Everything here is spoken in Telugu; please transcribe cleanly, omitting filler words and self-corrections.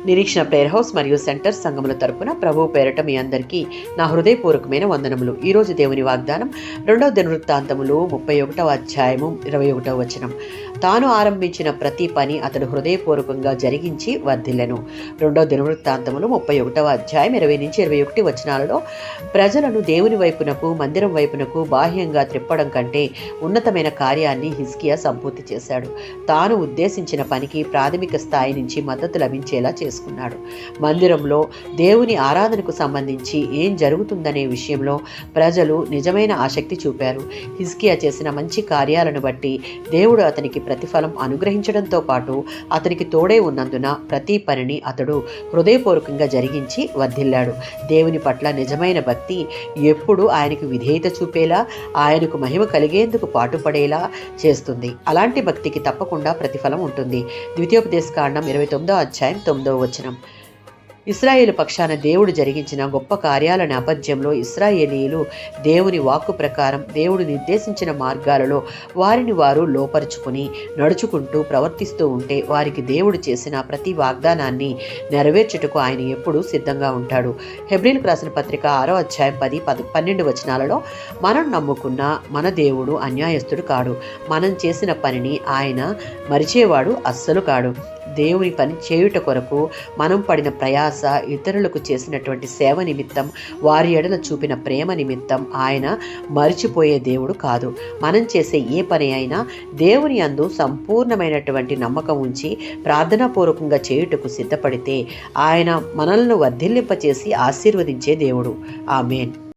నిరీక్షణ ప్రేయర్ హౌస్ మరియు సెంటర్ సంఘముల తరపున ప్రభువు పేరట మీ అందరికీ నా హృదయపూర్వకమైన వందనములు. ఈరోజు దేవుని వాగ్దానం 2వ దినవృత్తాంతములు 31వ అధ్యాయము 21వ వచనం. తాను ఆరంభించిన ప్రతి పని అతడు హృదయపూర్వకంగా జరిగించి వర్ధిల్లెను. 2వ దినవృత్తాంతములు 31వ అధ్యాయం 20 నుంచి 21 వచనాలలో ప్రజలను దేవుని వైపునకు, మందిరం వైపునకు బాహ్యంగా త్రిప్పడం కంటే ఉన్నతమైన కార్యాన్ని హిజ్కియా సంపూర్తి చేశాడు. తాను ఉద్దేశించిన పనికి ప్రాథమిక స్థాయి నుంచి మద్దతు లభించేలా చేసుకున్నాడు. మందిరంలో దేవుని ఆరాధనకు సంబంధించి ఏం జరుగుతుందనే విషయంలో ప్రజలు నిజమైన ఆసక్తి చూపారు. హిజ్కియా చేసిన మంచి కార్యాలను బట్టి దేవుడు అతనికి ప్రతిఫలం అనుగ్రహించడంతో పాటు అతనికి తోడే ఉన్నందున ప్రతి పనిని అతడు హృదయపూర్వకంగా జరిగించి వర్ధిల్లాడు. దేవుని పట్ల నిజమైన భక్తి ఎప్పుడు ఆయనకు విధేయత చూపేలా, ఆయనకు మహిమ కలిగేందుకు పాటుపడేలా చేస్తుంది. అలాంటి భక్తికి తప్పకుండా ప్రతిఫలం ఉంటుంది. ద్వితీయోపదేశకాండం 29వ అధ్యాయం 9వ వచనం. ఇశ్రాయేలు పక్షాన దేవుడు జరిగించిన గొప్ప కార్యాల నేపథ్యంలో ఇశ్రాయేలీయులు దేవుని వాక్కు ప్రకారం దేవుడు నిర్దేశించిన మార్గాలలో వారిని వారు లోపరుచుకుని నడుచుకుంటూ ప్రవర్తిస్తూ ఉంటే వారికి దేవుడు చేసిన ప్రతి వాగ్దానాన్ని నెరవేర్చుటకు ఆయన ఎప్పుడూ సిద్ధంగా ఉంటాడు. హెబ్రీలకు రాసిన పత్రిక 6వ అధ్యాయం 10-12 వచనాలలో మనం నమ్ముకున్న మన దేవుడు అన్యాయస్తుడు కాడు. మనం చేసిన పనిని ఆయన మరిచేవాడు అస్సలు కాడు. దేవుని పని చేయుట కొరకు మనం పడిన ప్రయాస, ఇతరులకు చేసినటువంటి సేవ నిమిత్తం, వారి ఎడల చూపిన ప్రేమ నిమిత్తం ఆయన మరిచిపోయే దేవుడు కాదు. మనం చేసే ఏ పని అయినా దేవుని యందు సంపూర్ణమైనటువంటి నమ్మకం ఉంచి ప్రార్థనాపూర్వకంగా చేయుటకు సిద్ధపడితే ఆయన మనల్ని వర్ధిల్లింపచేసి ఆశీర్వదించే దేవుడు. ఆమేన్.